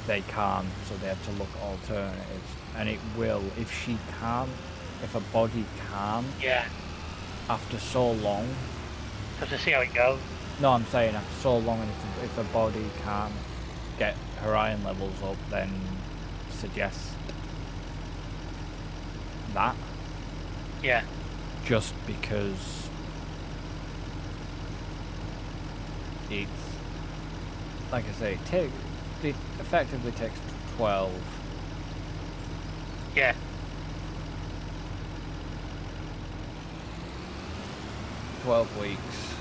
they can't, so they have to look at alternatives. And it will, if she can't, if a body can't, Yeah. after so long. Have to see how it goes. No, I'm saying after so long, and if a body can't get her iron levels up, then suggest that. Yeah. Just because it's, like I say, it effectively takes 12. Yeah. 12 weeks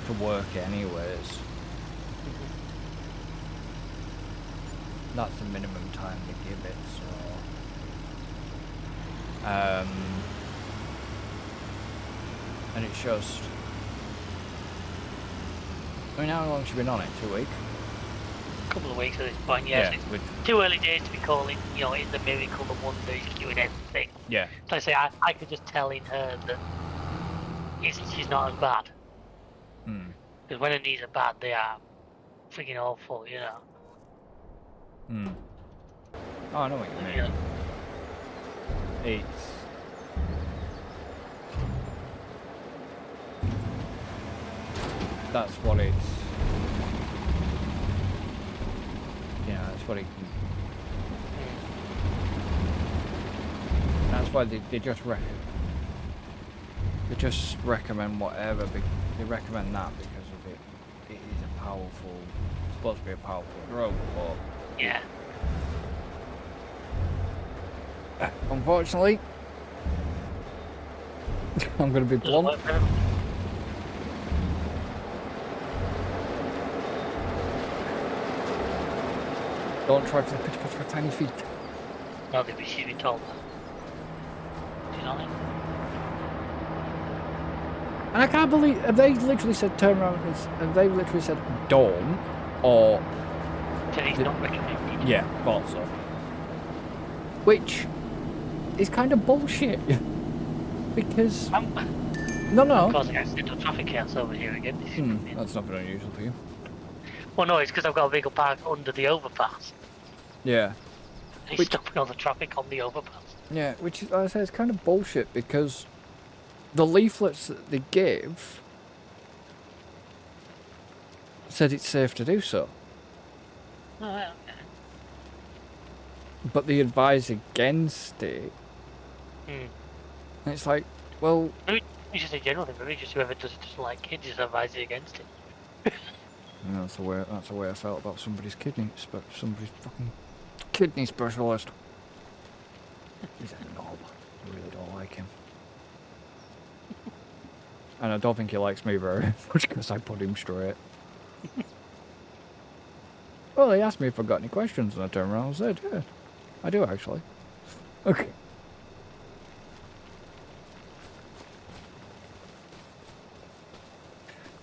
to work anyways. That's the minimum time to give it, so and it's just, I mean, how long's she been on it? 2 weeks? A couple of weeks at this point, yes. Yeah, it's too early days to be calling, you know, it's the miracle, the wonder, it's doing everything. Yeah. So I say, I could just tell in her that she's not as bad. Because when her knees are bad, they are freaking awful, you know. Oh, I know what you mean. Yeah. That's what it's, yeah, that's what it, that's why they just recommend whatever, they recommend that because of it is a powerful, it's supposed to be a powerful drug, but yeah. Unfortunately, I'm going to be blunt. Don't try for the pitch for tiny feet. No, she's been told that. Do you know what I mean? And I can't believe, have they literally said turn around, have they literally said don't, or... Teddy's not recommended. Yeah, thought so. Which is kind of bullshit. Because... No. Of course, I get sent to traffic counts over here again. That's not very unusual for you. Well, no, it's because I've got a vehicle parked under the overpass. Yeah. It's stopping all the traffic on the overpass. Yeah, which, like I say, is kind of bullshit because the leaflets that they give said it's safe to do so. Oh, okay. But they advise against it. And it's like, well... Maybe it's just a general thing, maybe just whoever doesn't like kids is advising against it. Yeah, that's the way I felt about somebody's somebody's fucking kidney specialist. He's a knob. I really don't like him. And I don't think he likes me very much because I put him straight. Well, he asked me if I got any questions and I turned around and said, yeah, I do actually. Okay.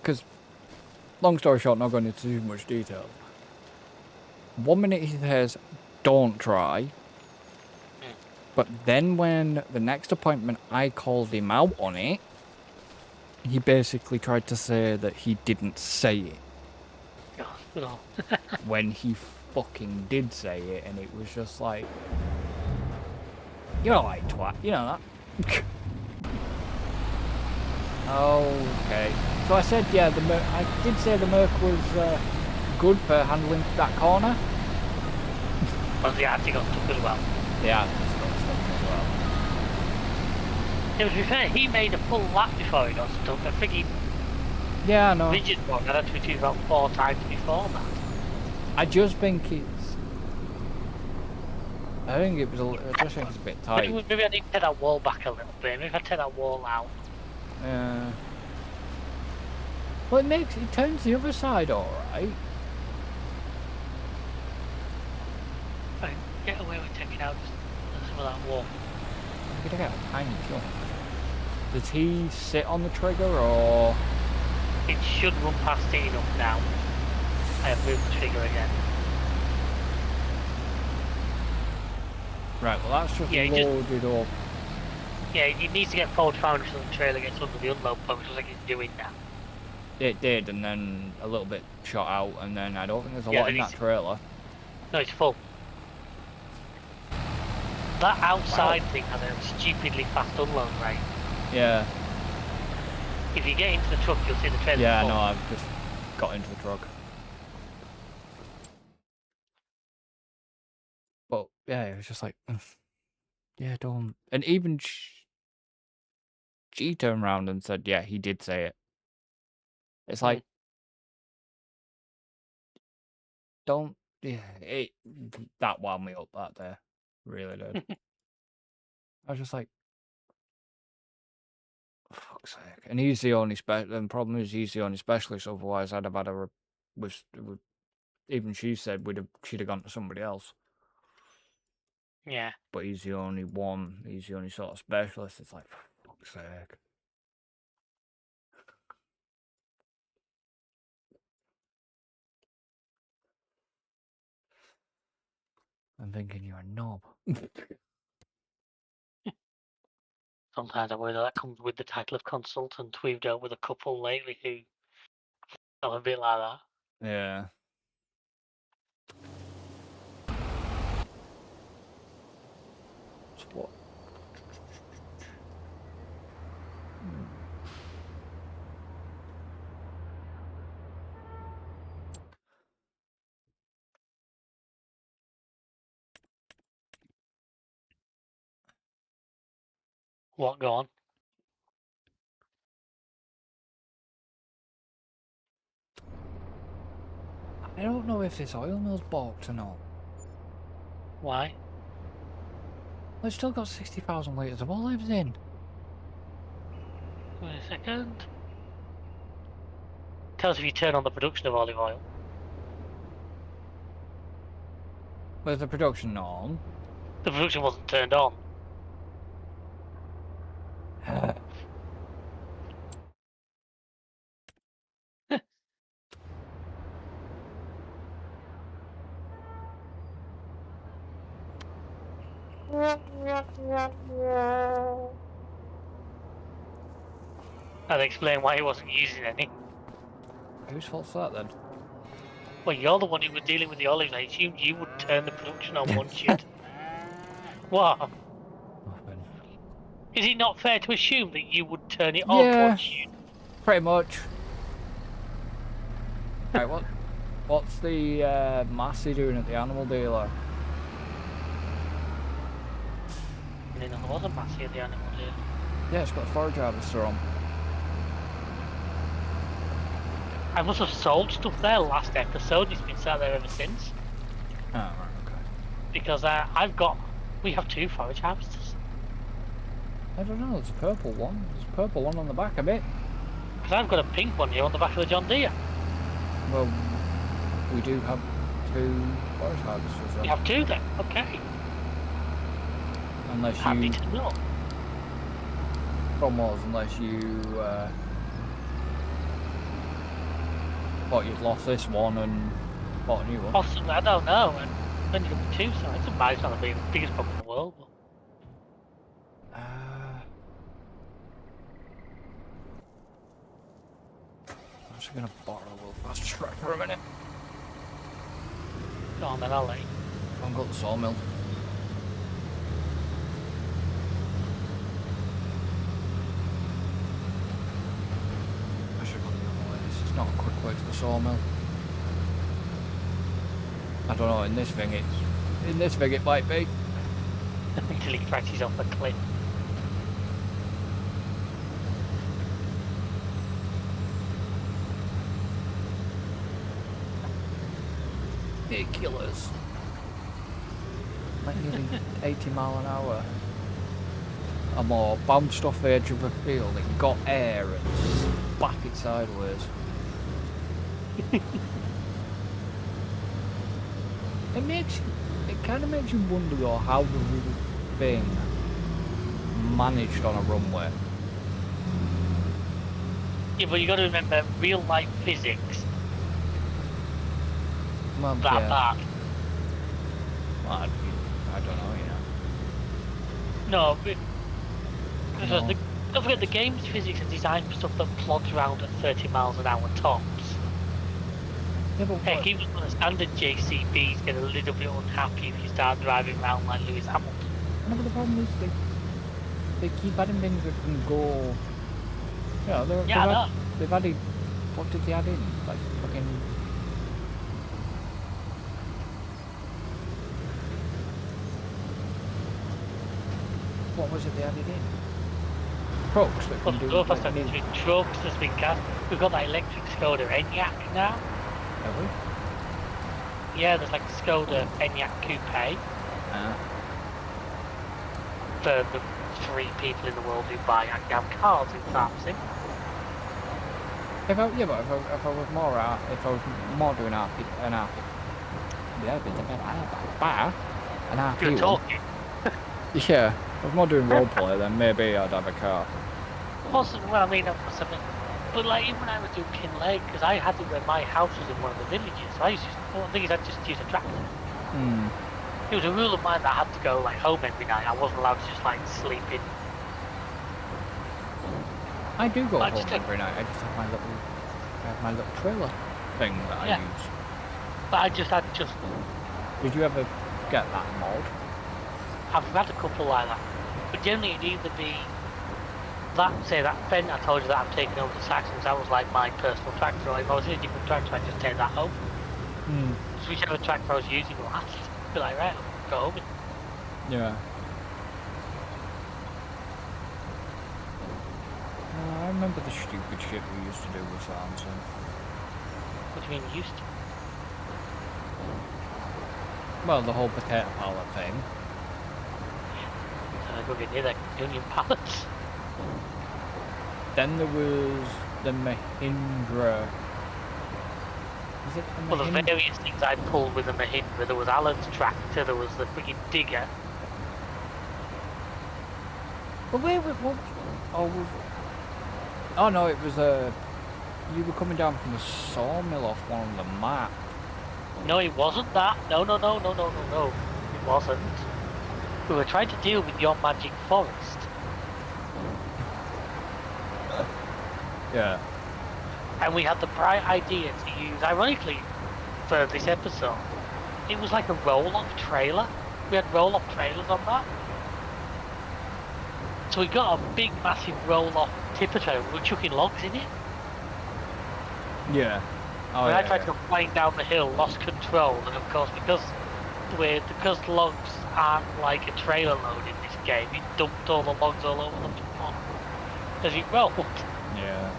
Because, long story short, not going into too much detail. 1 minute he says, don't try. But then when the next appointment I called him out on it, he basically tried to say that he didn't say it. Oh, no. When he fucking did say it, and it was just like, you're like twat, you know that. Okay. So I said, yeah, I did say the Merc was good for handling that corner. Well, the Arctic got stuck as well. Yeah, it's got stuck as well. Yeah, to be fair, he made a full lap before he got stuck. I think he... Yeah, I know. Rigid one, I'd had to retrieve about 4 times before that. I just think it's... I just think it's a bit tight. Maybe I need to take that wall back a little bit. Maybe if I take that wall out. Yeah. Well, it turns the other side alright. Right, get away with taking out some of that wall. I'm gonna get a tiny jump. Does he sit on the trigger or...? It should run past it enough now. I have moved the trigger again. Right, well that's just loaded up. Yeah, it needs to get forward found so the trailer gets under the unload point, which looks like it's doing now. It did, and then a little bit shot out, and then I don't think there's a lot in that trailer. No, it's full. That outside thing has a stupidly fast unload rate. Yeah. If you get into the truck, you'll see the trailer. Yeah, full. no, I've just got into the truck. But yeah, it was just like, yeah, don't. And even she turned around and said, yeah, he did say it. It's like, don't. Yeah, that wound me up that day. Really did. I was just like, fuck's sake. And he's the only the problem is he's the only specialist. Otherwise, I'd have had a. Even she said she'd have gone to somebody else. Yeah. But he's the only one. He's the only sort of specialist. It's like, for fuck's sake. I'm thinking you're a knob. Sometimes I worry that comes with the title of consultant. We've dealt with a couple lately who are a bit like that. Yeah. What? What, go on? I don't know if this oil mill's balked or not. Why? Well, it's still got 60,000 litres of olives in. Wait a second. Tell us if you turn on the production of olive oil. Was the production on? The production wasn't turned on. I'd explain why he wasn't using any. Whose fault's that then? Well, you're the one who was dealing with the olives. I assumed you would turn the production on once you'd... What? Nothing. Is it not fair to assume that you would turn it on once you... Pretty much. Right, what's the Massey doing at the animal dealer? I mean, there was a Massey at the animal dealer. Yeah, it's got a forage harvester on. I must have sold stuff there last episode. It's been sat there ever since. Oh, right, okay. Because we have 2 forage harvesters. I don't know, there's a purple one. There's a purple one on the back of it. Because I've got a pink one here on the back of the John Deere. Well, we do have 2 forage harvesters then. We have 2 then, okay. Unless you... Handy to know. Problem was, unless you... thought you'd lost this one and bought a new one. Possibly, I don't know. And then you got the 2 sides. It's not the biggest problem in the world. But... I'm just gonna borrow a little fast track for a minute. Go on then, I'll let you. I've got the sawmill. I should have gone the other way. This is not a quick way to the sawmill. I don't know, in this thing it might be. Until he crashes off a cliff. Ridiculous. Like nearly 80 mile an hour. or more, bounced off the edge of a field, it got air and spat it sideways. It kind of makes you wonder though how the real thing managed on a runway. Yeah, but you got to remember real life physics. Well, That yeah. bad. Well, I don't know, you know. No, but because No. don't forget the game's physics are designed for stuff that plods around at 30 miles an hour tops. Yeah, but Heck, what? even on the standard JCBs get a little bit unhappy if you start driving around like Lewis Hamilton. No, but the problem is they keep adding things that can go. Yeah, Yeah, I know. they've added. What did they add in? Like fucking. What was it they added in? Trucks that Well, can do. so far, Like, between trucks, there's been cars. We've got that electric Skoda Enyaq now. have we? Yeah, there's like the Skoda Enyaq Coupe for the 3 people in the world who buy and have cars in Samsung. If I was more doing an RP, yeah, an RP You're one. talking. Yeah, if I was more doing roleplay, then maybe I'd have a car. Possibly, well, I mean, something. But like, even when I was doing Kinleg, because I had it where my house was in one of the villages, so I used to, well, the thing is, I just use a tractor. It was a rule of mine that I had to go like home every night. I wasn't allowed to just like sleep in. I do go I home just every night. I just have my little trailer thing that I use. But I just had just. Did you ever get that mod? I've had a couple like that, but generally it'd either be that, say that Fendt I told you that I've taken over the Saxons. That was like my personal tractor. Or if I was in a different tractor, I'd just take that home. So whichever tractor I was using last, I'd be like, right, I'll go home. Yeah. I remember the stupid shit we used to do with Samsung. What do you mean used to? Well, the whole potato pallet thing. So I go get near that Union pallets. Then there was the Mahindra. Is it the Well, the Mahindra? various things I pulled with the Mahindra. There was Alan's tractor. There was the freaking digger. Well, what? Oh no, it was you were coming down from the sawmill off one of the map. No, it wasn't that. No. It wasn't. We were trying to deal with your magic forest. Yeah. And we had the bright idea to use, ironically, for this episode, it was like a roll-off trailer. We had roll-off trailers on that. So we got a big, massive roll-off tipper trailer. We were chucking logs in it. Yeah. Oh, When yeah, I tried to go flying down the hill, lost control, and of course, because logs aren't like a trailer load in this game, it dumped all the logs all over the floor as it rolled. Yeah.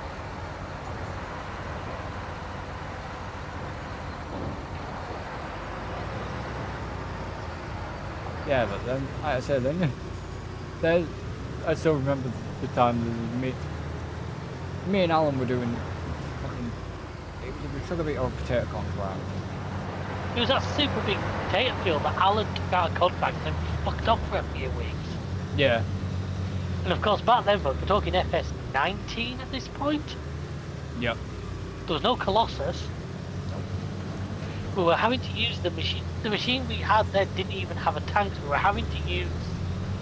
Yeah, but then, like I said, then I still remember the time that me and Alan were doing fucking, it was sugar beet or potato contract. It was that super big potato field that Alan took out a contract and then fucked off for a few weeks. Yeah. And of course, back then, we're talking FS19 at this point. Yep. There was no Colossus. We were having to use the machine. The machine we had then didn't even have a tank. So we were having to use.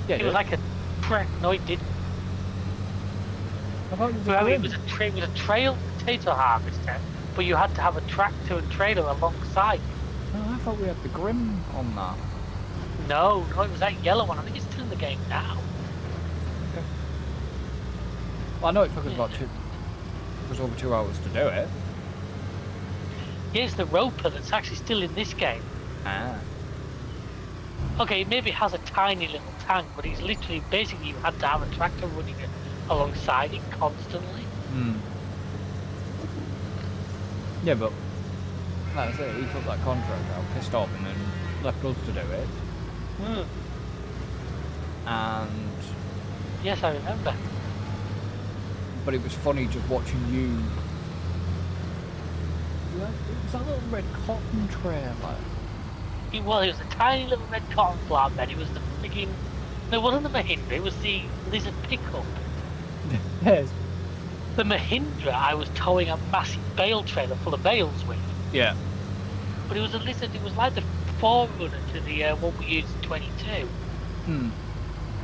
Yeah, it was like a no, it didn't. I thought It was a trail potato harvester, but you had to have a tractor and trailer alongside. No, I thought we had the Grim on that. No, it was that yellow one. I think it's still in the game now. Okay. Well, I know it took us about over 2 hours to do it. Here's the roper that's actually still in this game. Ah. Okay, maybe it has a tiny little tank, but it's literally, basically you had to have a tractor running it alongside it constantly. Yeah, but like I say, he took that contract out, pissed off, and then left us to do it. And yes, I remember. but it was funny just watching you. It was that little red cotton trailer. It was a tiny little red cotton flatbed. It was the freaking. No, it wasn't the Mahindra, it was the Lizard pickup. Yes. The Mahindra, I was towing a massive bale trailer full of bales with. Yeah. But it was a Lizard, it was like the forerunner to the one we used in 22.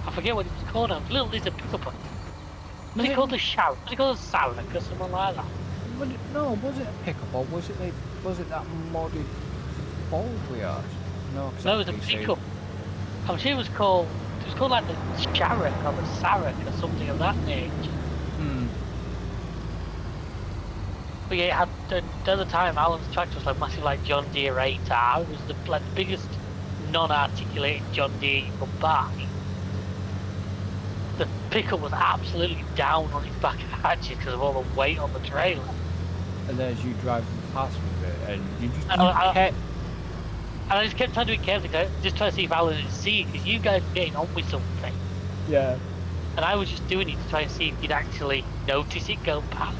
I forget what it was called now. It was a little Lizard pickup. Was it called the Shout? Was it called the Savak or something like that? No, was it a pickup or was it that modded Ford we had? No, because No, it that's was a PC. pickup. I'm sure it was called like the Sharrock or the Sarek or something of that nature. Hmm. But yeah, it had the other time Alan's tractor was like massive, like John Deere 8R. It was the biggest non-articulated John Deere you could buy. The pickup was absolutely down on its back hatches because of all the weight on the trailer. And then as you driving past with it, and you I kept. And I just kept trying to be careful, just trying to see if Alan would see it, because you guys were getting on with something. Yeah. And I was just doing it to try and see if you'd actually notice it go past.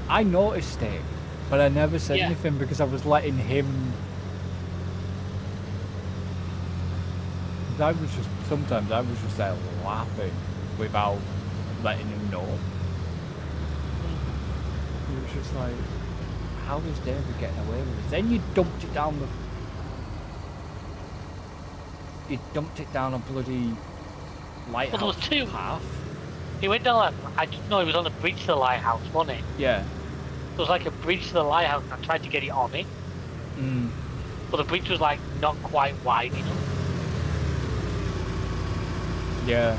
I noticed it, but I never said Yeah. anything because I was letting him. Sometimes I was just there laughing without letting him know. It was just like, how is David getting away with this? Then you dumped it down a bloody lighthouse Well, there was two. path. He went down I didn't know he was on the bridge to the lighthouse, wasn't it? Yeah. There was like a bridge to the lighthouse, and I tried to get it on it. Mm. But the bridge was like not quite wide enough. Yeah.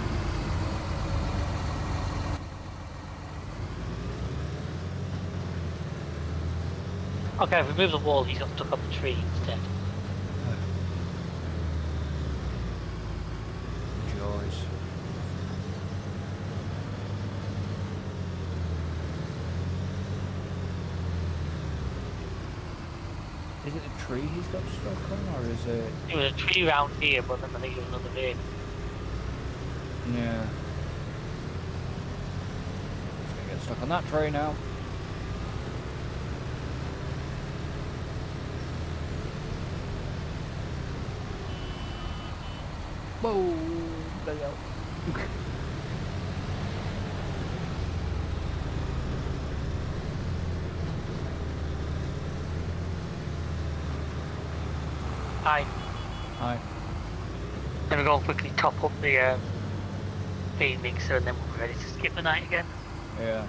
Okay, if we move the wall, he's got stuck up a tree instead. Joys. Is it a tree he's got stuck on, or is it... It was a tree round here, but then I think it was another vehicle. Yeah. He's gonna get stuck on that tree now. Whoa! There you go. Hi. Hi. Then we're going to quickly top up the feed mixer, and then we'll be ready to skip the night again. Yeah.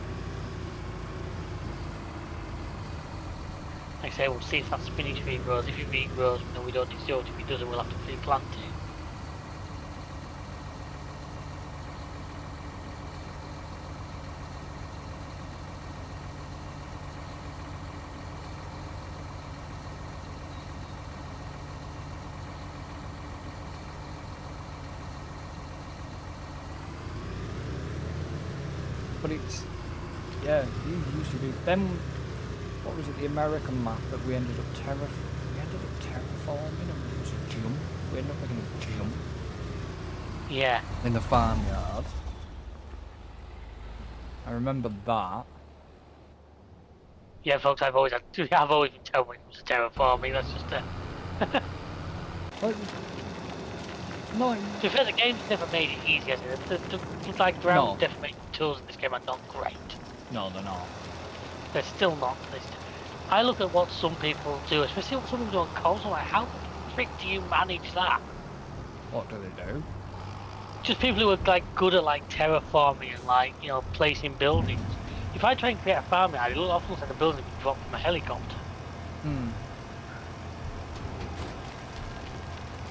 Like I say, we'll see if that spinach regrows. If it regrows, then we don't need to do it. If it doesn't, we'll have to replant it. But it's... Yeah, you used to do... Then, what was it, the American map that we ended up terraforming, and it was a jump. We ended up making a jump. Yeah. In the farmyard. I remember that. Yeah, folks, I've always been told when it comes to terraforming, that's just Well, no, to be fair, the game's never made it easier. The like ground deformation tools in this game are not great. no, they're not. They're still not. I look at what some people do, especially what some people do on console, like how the frick do you manage that? What do they do? Just people who are like good at like terraforming and like, you know, placing buildings. If I try and create a farm yard, it often looks like a building being dropped from a helicopter. Hmm.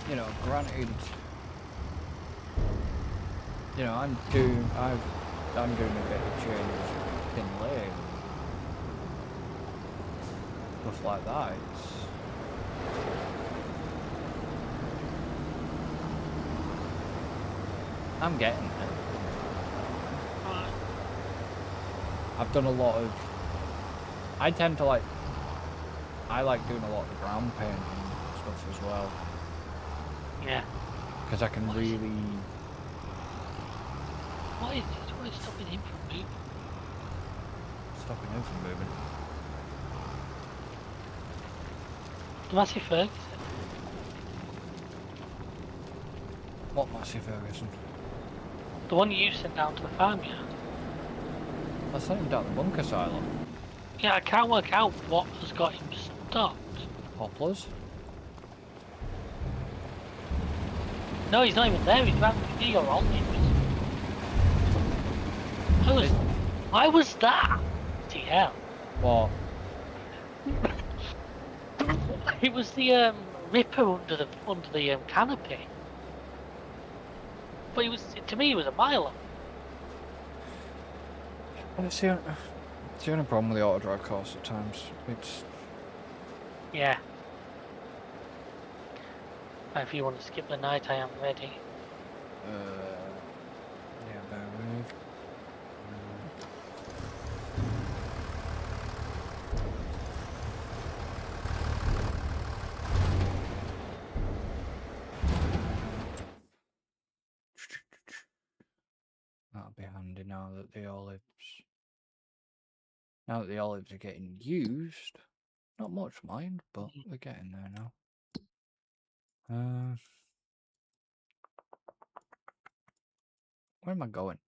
You know, granted, you know, I'm doing a bit of changes in lane. Stuff like that. I'm getting it. I've done a lot of... I tend to like... I like doing a lot of the ground painting stuff as well. Yeah. Because I can really... What is it? What is stopping him from moving? Stopping him from moving. The Massey Ferguson. What Massey Ferguson? The one you sent down to the farmyard. I sent him down the bunker silo. Yeah, I can't work out what has got him stopped. Poplars? No, he's not even there. He's around the video on him. Why was that? Bloody hell. What? It was the ripper under the canopy. But to me, it was a miler. Well, it's the only problem with the auto drive course at times. It's Yeah. If you want to skip the night, I am ready. yeah, bear with. That'll be handy now that the olives. Now that the olives are getting used, not much mind, but they're getting there now. Where am I going?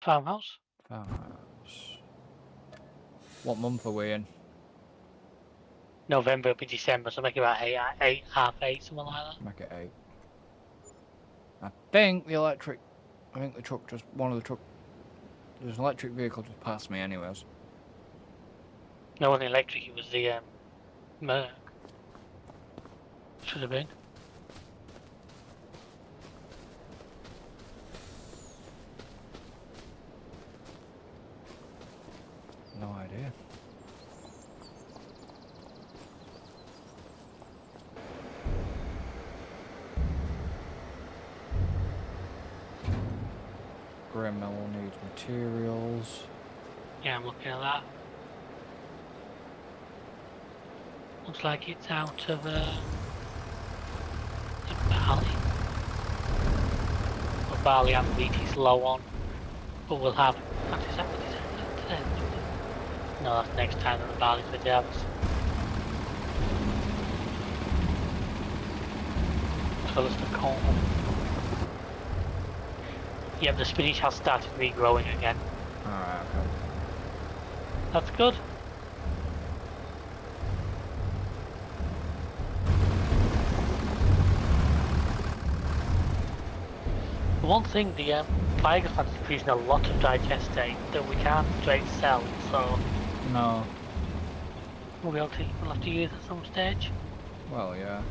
Farmhouse? Farmhouse. What month are we in? November will be December, so make it about half eight, something like that. Make it 8. I think the truck just, there's an electric vehicle just past me anyways. No, on the electric, it was the Merc. Should have been. No idea. Grandma will need materials. Yeah, I'm looking at that. Looks like it's out of barley. Well, barley and wheat is low on, but we'll have. Is that what is that today? No, that's next time that the barley's with the harvest. So it's the corn. Yeah, the spinach has started regrowing again. Alright, okay. That's good. One thing, the Tiger Fan is producing a lot of digestate that we can't straight sell, so No. we'll have to use at some stage. Well, yeah.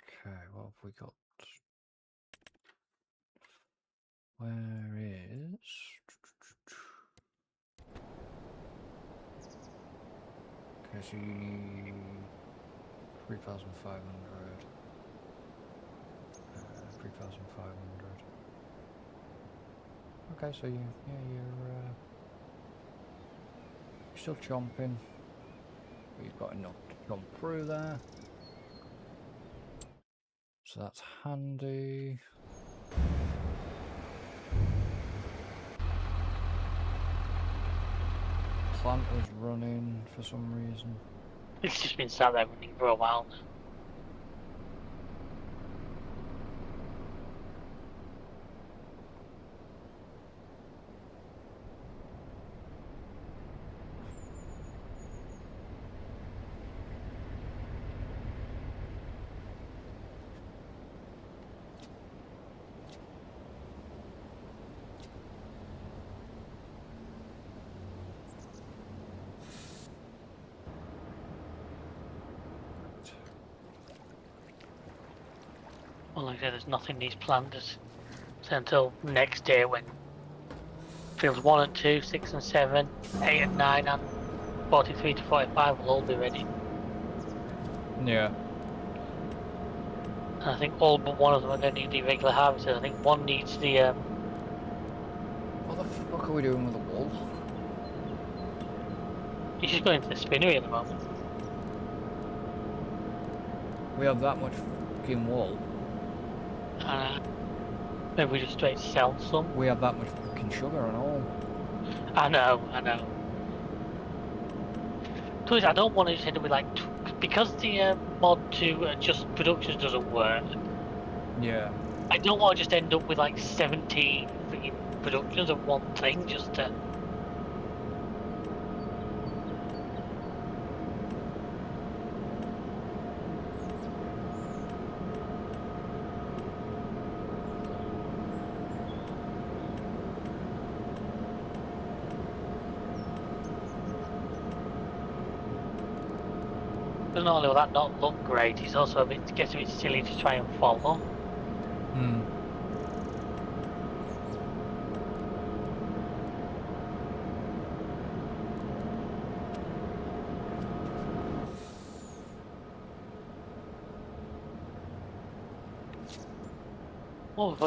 Okay, what have we got? Where is... Okay, so you need 3,500. 3,500. Okay, so you're still chomping, but you've got enough to jump through there. So that's handy. Plant is running for some reason. It's just been sat there running for a while now. Well, like I said, there's nothing needs planned until next day when fields 1 and 2, 6 and 7, 8 and 9, and 43 to 45 will all be ready. Yeah. And I think all but one of them are going to need the regular harvesters. I think one needs the. What the fuck are we doing with the wool? He's just going into the spinnery at the moment. We have that much fucking wool. And maybe we just straight sell some. We have that much fucking sugar and all. I know. Please, I don't want to just end up with like because the mod to adjust productions doesn't work. Yeah. I don't want to just end up with like 17 freaking productions of one thing just to. Not only will that not look great, it's also gets a bit silly to try and follow. Hmm. Well,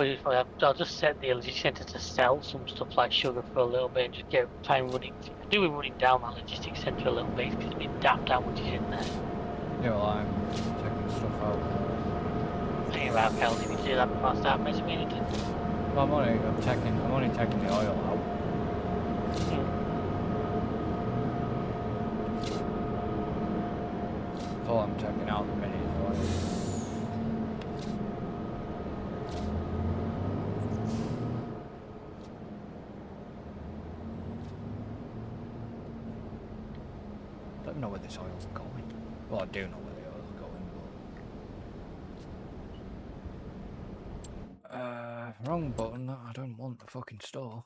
I'll just set the LG center to sell some stuff like sugar for a little bit and just try and run it. I do with running down that logistics center a little bit because it's a bit daft how much is in there. Yeah, well, I'm taking stuff out. I think about hell if you do that before I start messing with anything. No, I'm only taking the oil out. That's all I'm taking out at the minute is oil. I don't know where this oil's going. Well, I do know where the oil's going, but... wrong button. I don't want the fucking store.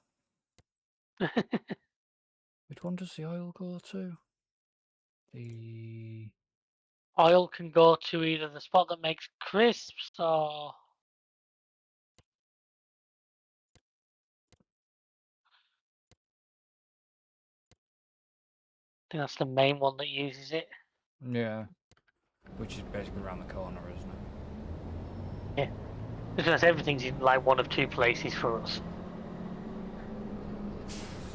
Which one does the oil go to? The... Oil can go to either the spot that makes crisps or. I think that's the main one that uses it. Yeah. Which is basically around the corner, isn't it? Yeah. Because everything's in like one of two places for us.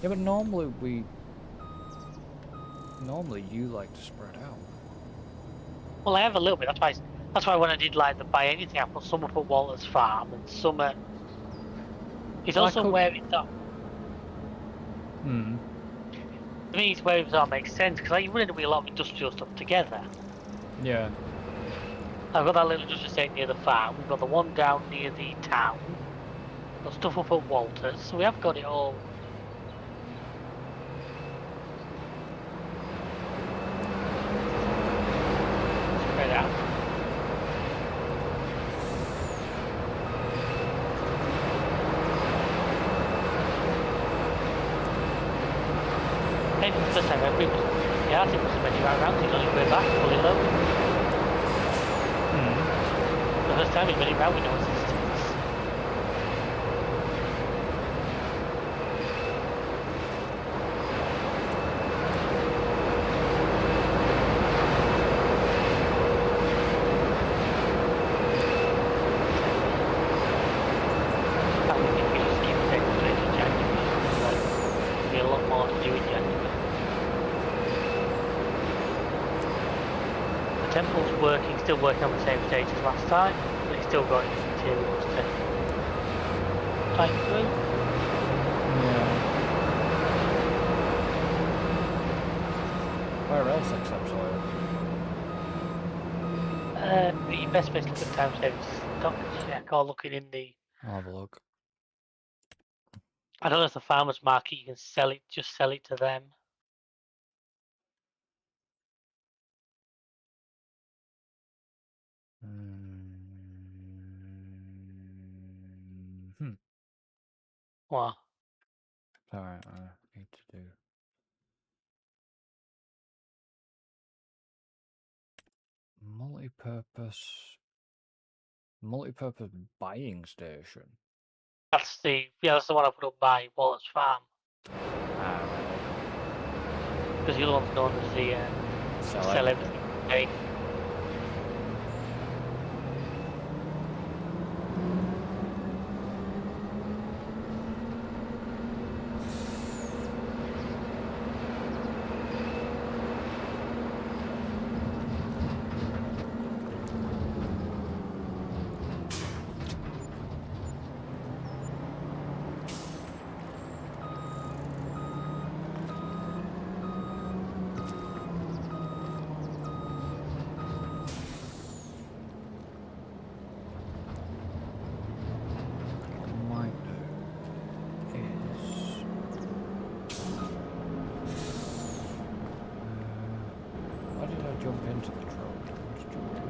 Yeah, but normally you like to spread out. Well, I have a little bit. That's why when I did like the buy anything, I put some up at Walter's farm and some at. It's Well, also where it thought. Hmm. To me, it's where it all makes sense because like, you run into a lot of industrial stuff together. Yeah. I've got that little industrial estate near the farm. We've got the one down near the town. Got stuff up at Walter's, so we have got it all. Spread out. Hey, for the first time ever, yeah, I think it was many right around. He's on his way back, fully loaded. The first time he's been around with no assistance. Still working on the same stage as last time, but he's still got materials to fight through. Yeah. Where else except oil? Your best place to look at time savings stock check or looking in the. I'll have a look. I don't know if the farmers market you can sell it, just sell it to them. Well, Alright, I need to do... Multi-purpose buying station. that's the one I put up by Wallace Farm. Because the other one's known as the sell everything. Hey. jump into the truck. Just jump in.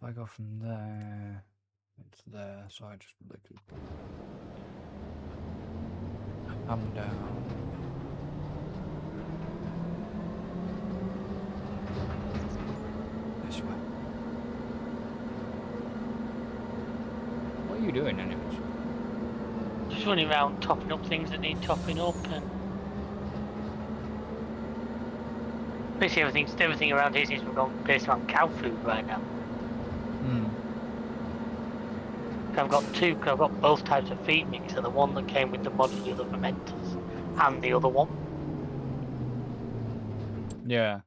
I go from there, it's there, so I just literally come down. This way. What are you doing anyways? Just running around topping up things that need topping up, and basically everything around here seems to be going based on cow food right now. I've got both types of feed mixer, the one that came with the modular fermenters and the other one. Yeah.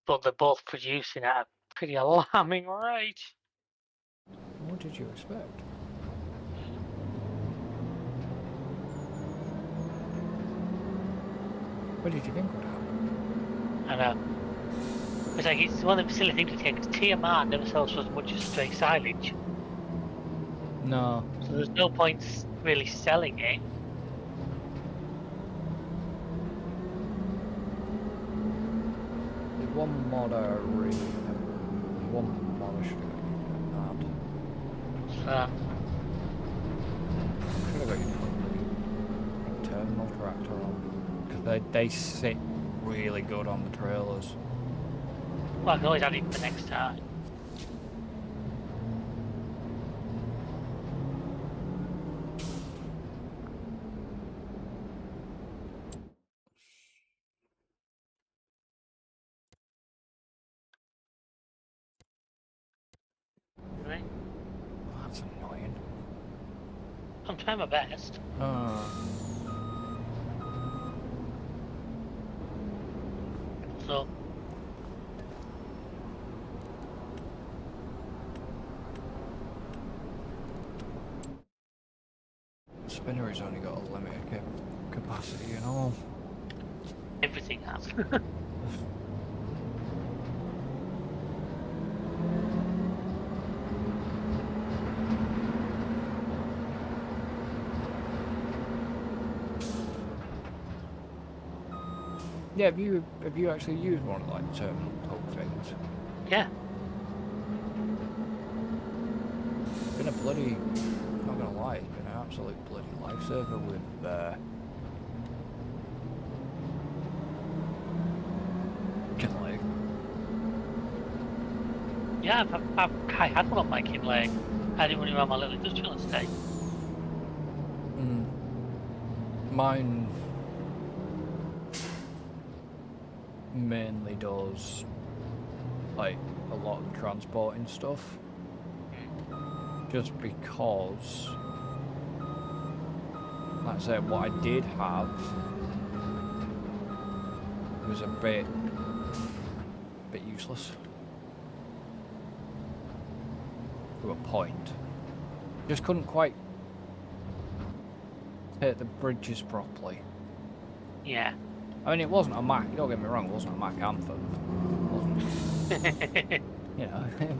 But they're both producing at a pretty alarming rate. What did you expect? What did you think would happen? I know. It's like, it's one of the silly things to take, because TMR never sells for as much as straight silage. No. So there's no point really selling it. There's one mod I really one mod I should have had. Should have got your terminal tractor on. Because they sit really good on the trailers. Well, I can always add it for next time. Right? Oh, that's annoying. I'm trying my best. So. The spinner has only got a limited capacity and all. Everything has. Yeah, have you actually used one of like terminal poke things? Yeah. It's been a bloody, I'm not gonna lie, it's been an absolute bloody lifesaver with Kinley. Yeah, I had one on my Kinley. I had it running around my little industrial estate. Mine mainly does like a lot of the transporting stuff. Just because, like I said, what I did have was a bit useless to a point. Just couldn't quite hit the bridges properly. Yeah. I mean, it wasn't a Mac, don't get me wrong, it wasn't a Mac Anthem. It wasn't, you know, it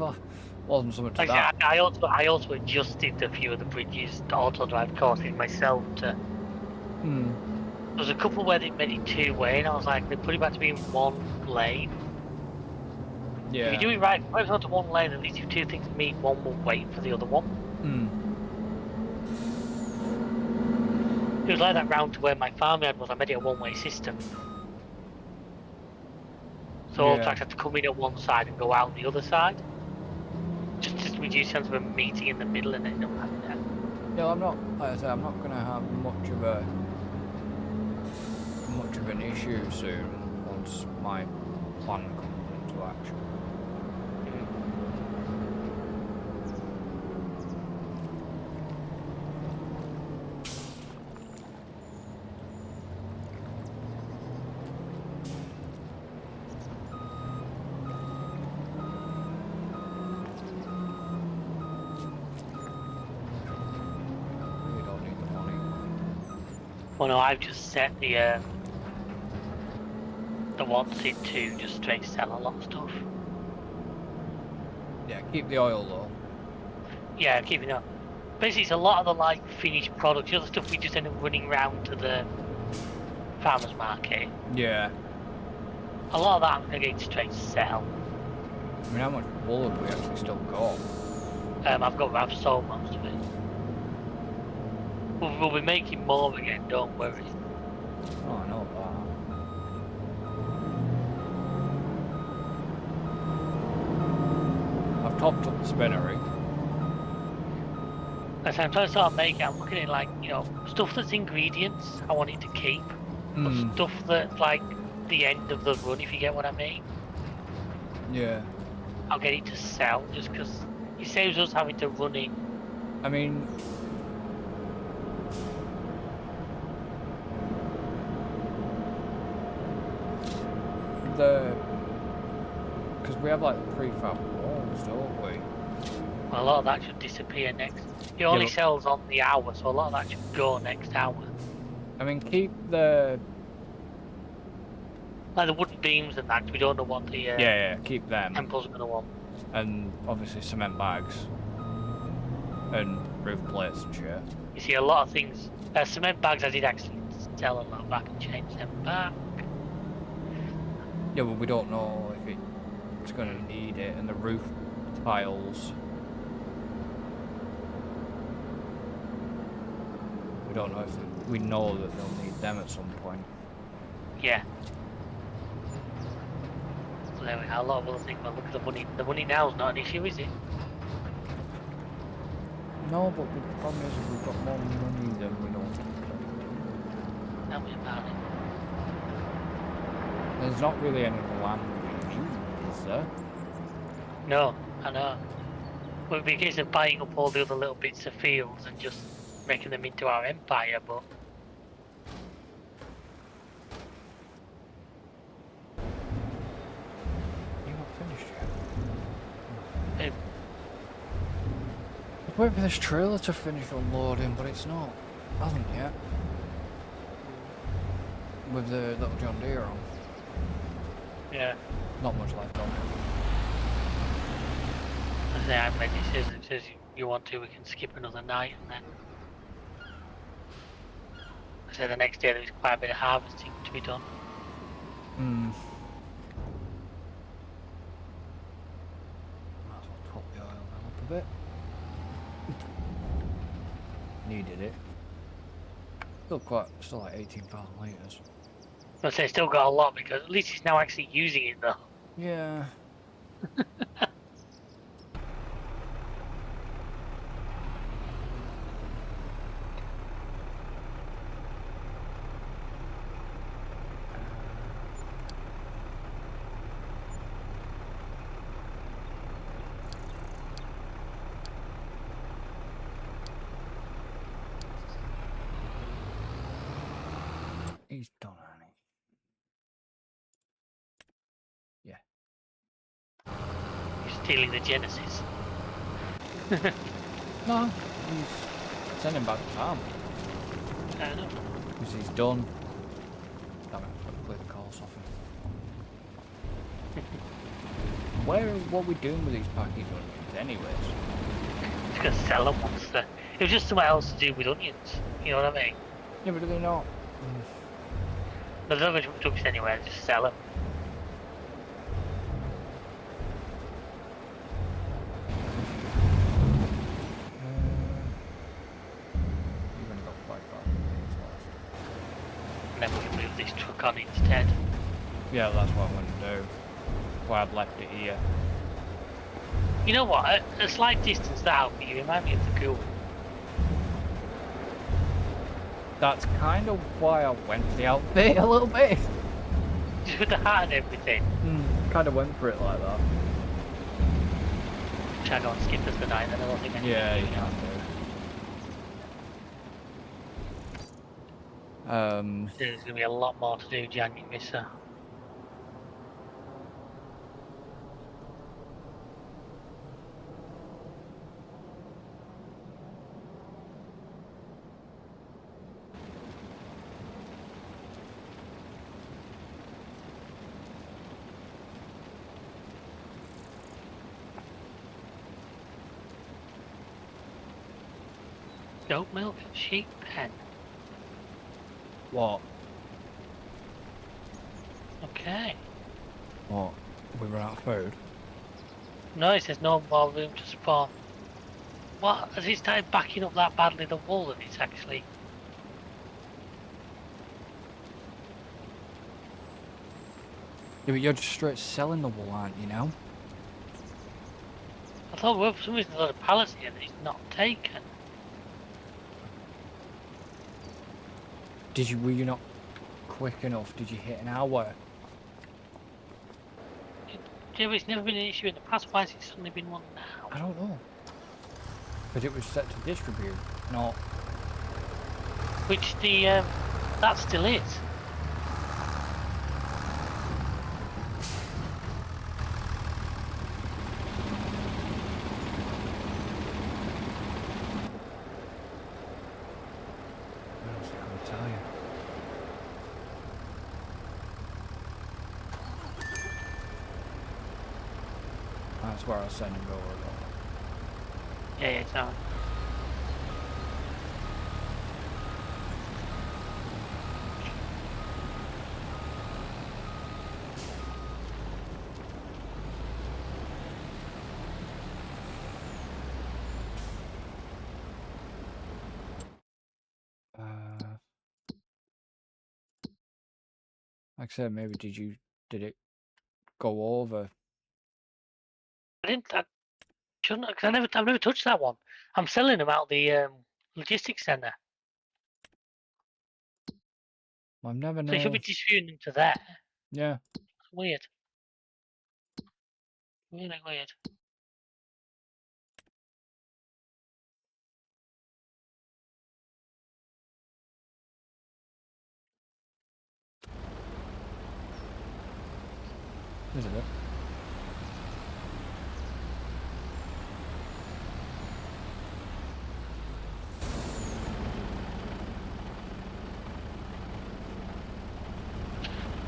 wasn't something to like that. I also adjusted a few of the bridges to auto drive courses myself to. There's a couple where they made it two-way, and I was like, they put it back to being one lane. Yeah. If you do it right, if it's onto one lane, at least if two things meet, one will wait for the other one. It was like that round to where my farmyard was. I made it a one-way system. So all tracks had to come in at one side and go out on the other side. Just to reduce the chance of a meeting in the middle and end up having that. No, I'm not, like I said, I'm not going to have much of an issue soon once my plan comes into action. Well, no, I've just set the wants it to just straight sell a lot of stuff. Yeah, keep the oil low. Yeah, keeping up. Basically, it's a lot of the like finished products. The other stuff we just end up running round to the farmers market. Yeah. A lot of that I'm gonna get straight sell. I mean, how much wool have we actually still got? I've sold most of it. We'll be making more again. Don't worry. Oh, I know that. I've topped up the spinnery. As I'm trying to start making, I'm looking at like stuff that's ingredients. I want it to keep, but stuff that's like the end of the run. If you get what I mean. Yeah. I'll get it to sell just because it saves us having to run it. I mean, because we have like prefab walls, don't we? Well, a lot of that should disappear next. It only sells on the hour, so a lot of that should go next hour. I mean, keep the Like the wooden beams and that, 'cause we don't know what the yeah, keep them, temple's gonna want. and obviously cement bags and roof plates and shit. You see, a lot of things. Cement bags, I did actually sell a lot back and change them back. Yeah, but we don't know if it's going to need it, and the roof tiles. We don't know if we know that they'll need them at some point. Yeah. So there we are. A lot of other things. But look at the money. The money now is not an issue, is it? No, but the problem is we've got more money than we know what to do. Tell me about it. There's not really any land we need, is there? No, I know. It would be a case of buying up all the other little bits of fields and just making them into our empire, but You're not finished yet. um, I'm waiting for this trailer to finish unloading, but it's not. Hasn't yet. With the little John Deere on. yeah. Not much left on. As I say, I made it says you want to, we can skip another night and then. I say the next day there's quite a bit of harvesting to be done. Hmm. Might as well top the oil up a bit. Needed it. Still like 18,000 litres. I say still got a lot because at least he's now actually using it though. Yeah. He's done, hasn't he? Yeah. He's stealing the Genesis. No, he's sending back to farm. I know. Because he's done. Damn it, I've got to play the calls off him. What are we doing with these packing onions anyways? Just gonna sell them once it was just something else to do with onions. You know what I mean? Yeah, but do they not? There's not much drugs anywhere, just sell them. You've only got 5,000 litres left. And then we can move this truck on instead. Yeah, that's what I'm going to do. Why I've left it here. You know what? A slight distance out, but you remind me of the ghoul. That's kind of why I went for the outfit a little bit. Just with the hat and everything. Kind of went for it like that. Try to go and skip us the night, then I don't think anything. Yeah, you can do. There's going to be a lot more to do January, so. Goat milk, sheep pen. What? Okay. What? We run out of food? No, it says no more room to spawn. What? Has it started backing up that badly, the wool, that it's actually... Yeah, but you're just straight selling the wool, aren't you now? I thought well, for some reason there's a lot of pallets here that it's not taken. Were you not quick enough? Did you hit an hour? Yeah, but it's never been an issue in the past. Why has it suddenly been one now? I don't know. But it was set to distribute, not... Which the, that still is. What else can I tell you? That's where I was sending over. Yeah, it's not. Like I said, maybe did it go over? I didn't. I shouldn't. Because I've never touched that one. I'm selling them out the logistics centre, I've never so you should known. be distributing them to there. Yeah. It's weird. Really weird. Is it?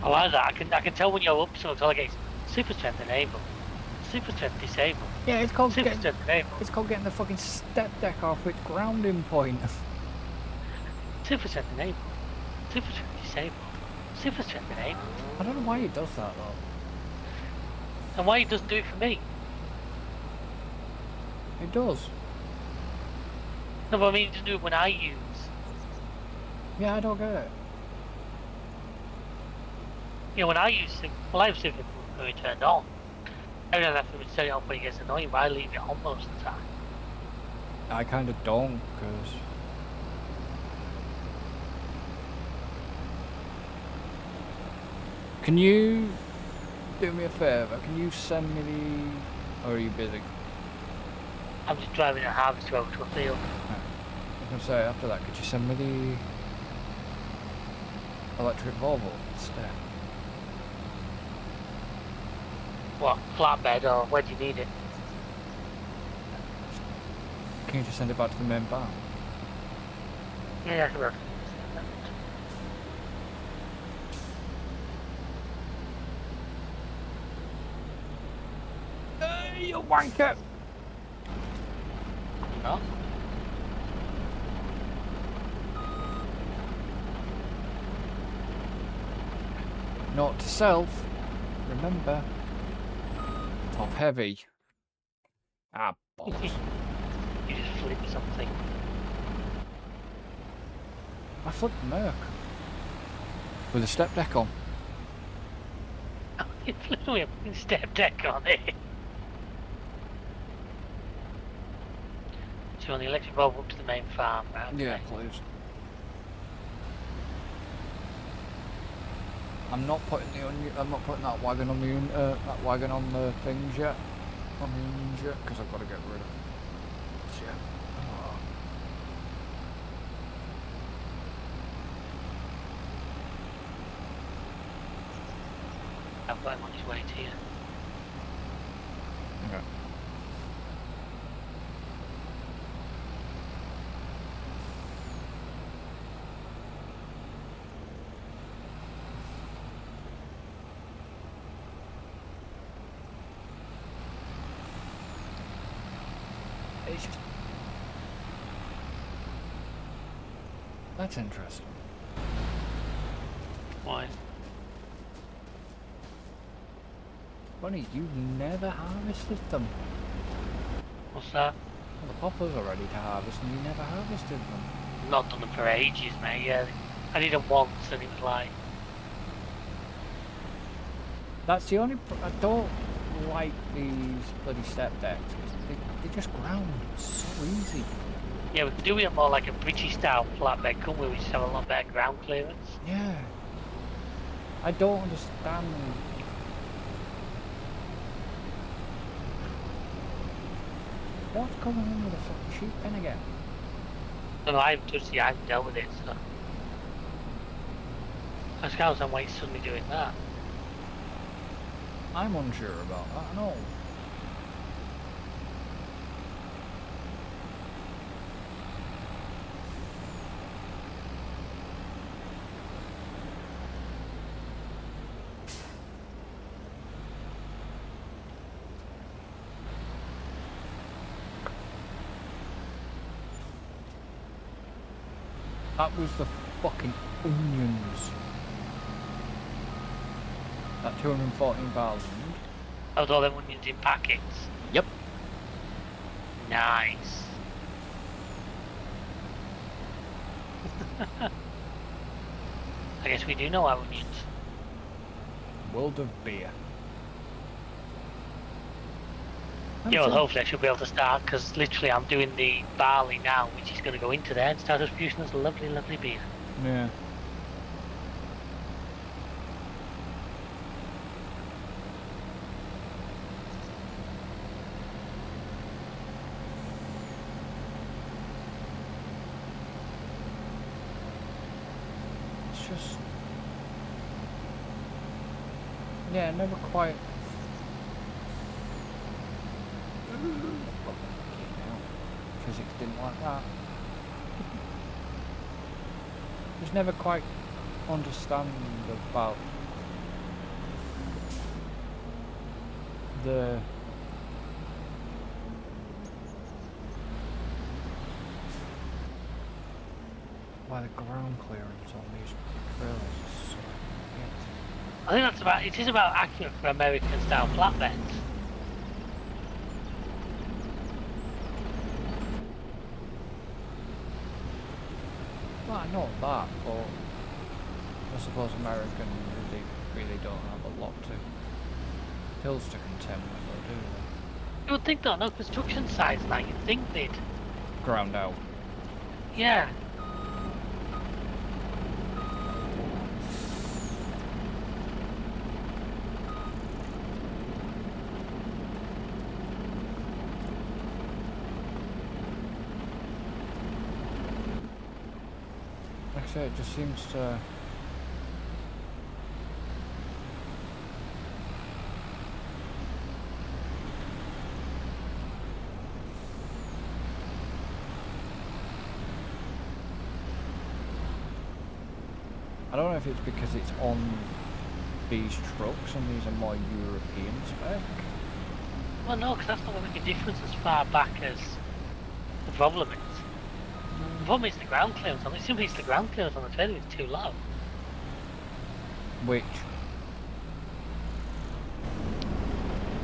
I like that. I can tell when you're up to until I get super strength enabled, super strength disabled, Yeah, it's called super getting. strength enabled, It's called getting the fucking step deck off its grounding point. super strength enabled, super strength disabled, super strength enabled. I don't know why it does that though. And why it doesn't do it for me? It does. No, but I mean it doesn't do it when I use. Yeah, I don't get it. You know, when I use well, I have super when it turned on. I don't have to set it off when it gets annoying, but I leave it on most of the time. I kind of don't, because... Can you do me a favour? Can you send me the... Or are you busy? I'm just driving a harvester over to a field. I was going to say, after that, could you send me the electric Volvo instead? What, flatbed or where do you need it? Can you just send it back to the main barn? Yeah, I can work. Hey, you wanker! No? Note to self, remember, top heavy. Ah, balls. You just flip something. I flipped the Merc. With a step deck on. You flipped me a step deck on it. So on the electric bulb up to the main farm, right? Okay. Yeah, please. I'm not putting that wagon on the things yet. On the onions yet, because I've got to get rid of it. Yeah. Oh. I've got him on his way to you. Okay. It's just... That's interesting. Why? Funny, you never harvested them. What's that? Well, the poppers are ready to harvest and you never harvested them. Not done them for ages, mate. Yeah, I did them once and it was like, That's the only... I don't like these bloody step decks because they just ground so easy. yeah, we can do it more like a British style flatbed, couldn't we? We just have a lot better ground clearance. Yeah. I don't understand. What's going on with the fucking sheep pen again? No, I haven't touched it, I haven't dealt with it, so. I just can't understand why he's suddenly doing that. I'm unsure about that and all. That was the fucking onions. That 214,000. That was all them onions in packets. Yep. Nice. I guess we do know our onions. World of beer. Yeah, well, hopefully I should be able to start, because literally I'm doing the barley now, which is going to go into there and start us producing this lovely, lovely beer. Yeah. It's just... yeah, never quite... Physics didn't like that. Just never quite understand about the why the ground clearance on these trailers is so shit. I think that's about, it is about accurate for American style flatbeds. Well, I know that, but I suppose American really don't have a lot to hills to contend with, though, do they? You would think though, no construction sites now, you'd think they'd... Ground out. Yeah. Like I say, it just seems to... I don't know if it's because it's on these trucks and these are more European spec. Well no, because that's not going to make a difference as far back as the problem is. The problem is the ground clearance on it. Simply it's the ground clearance on the trailer is too low. Which?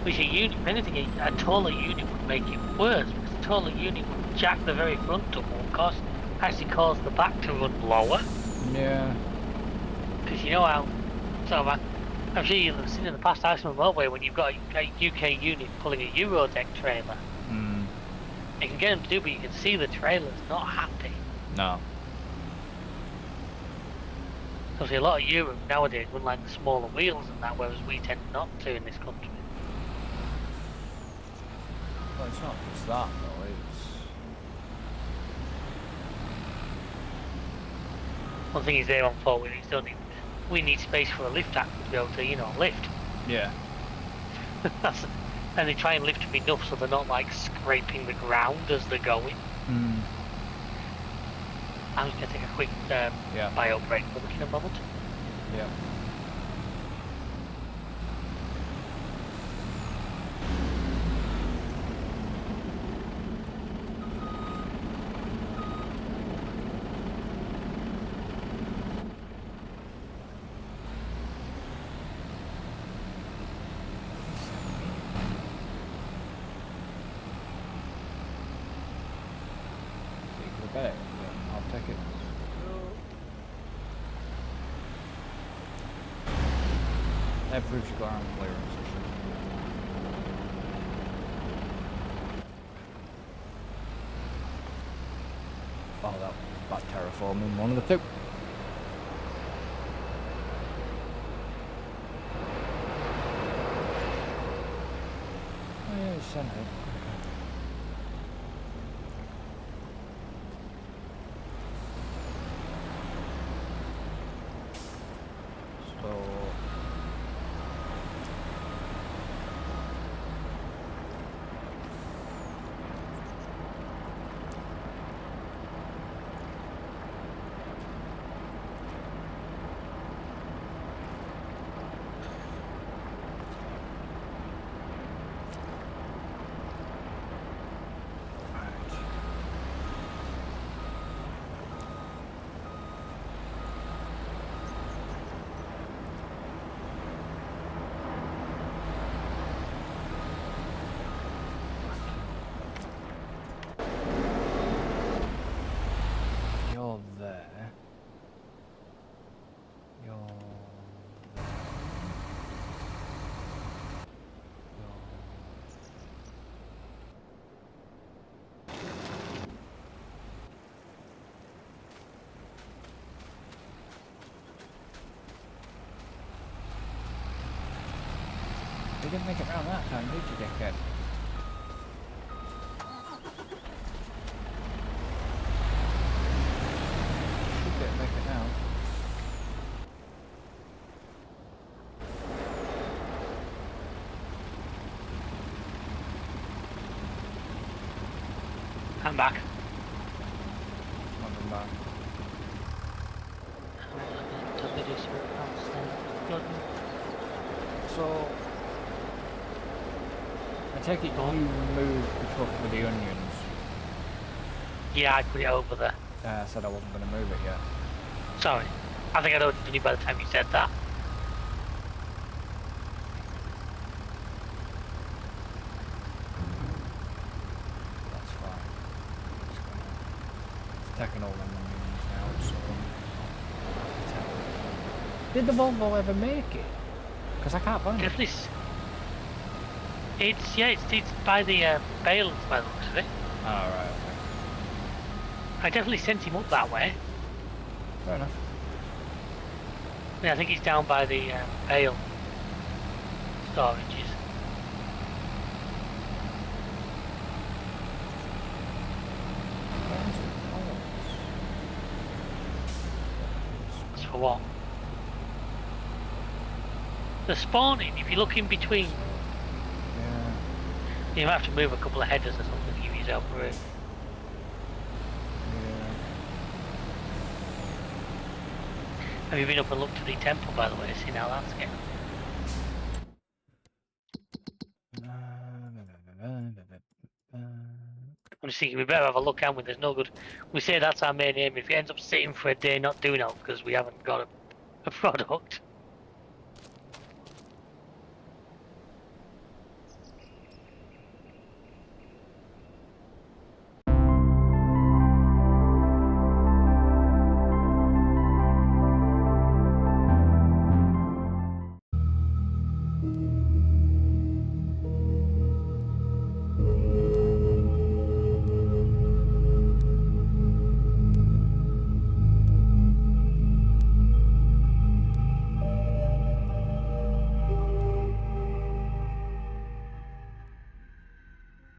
Which a unit, if anything, a taller unit would make it worse, because a taller unit would jack the very front up, or actually cause the back to run lower. Yeah. Because you know how, sort of, I'm sure you've seen in the past Iceland Motorway when you've got a UK unit pulling a Eurodeck trailer. Mm. You can get them to do, but you can see the trailer's not happy. No. Obviously, a lot of Europe nowadays run like the smaller wheels and that, whereas we tend not to in this country. Well, it's not just that, though. It's... One thing is they're on four wheels, don't need. We need space for a lift axle to be able to, you know, lift. Yeah. And they try and lift them enough so they're not like scraping the ground as they're going. Mm. I'm just going to take a quick bio break for in a moment. Yeah. I'll take it. Every ground clearance issue. Oh, that's terraforming, one of the two. Oh yeah, it's sent it. So... You're there. You're there. You didn't make it round that time, did you, dickhead? Should get make it now. I'm back. Welcome back. So, I take it you moved the truck with the onions. Yeah, I put it over there. I said I wasn't going to move it yet. Sorry. I think I know what you by the time you said that. That's fine. It's taking all the onions now, so... Did the Volvo ever make it? Because I can't find it. Definitely. It's by the bales by the looks of it. Oh, right, okay. I definitely sent him up that way. Fair enough. Yeah, I think he's down by the bale storages. That's for what? The spawning, if you look in between, Yeah. you might have to move a couple of headers or something to give yourself room. Yeah. Have you been up and looked at the temple, by the way, to see how that's getting? Honestly, we better have a look, haven't we? There's no good. We say that's our main aim. If it ends up sitting for a day not doing it because we haven't got a product.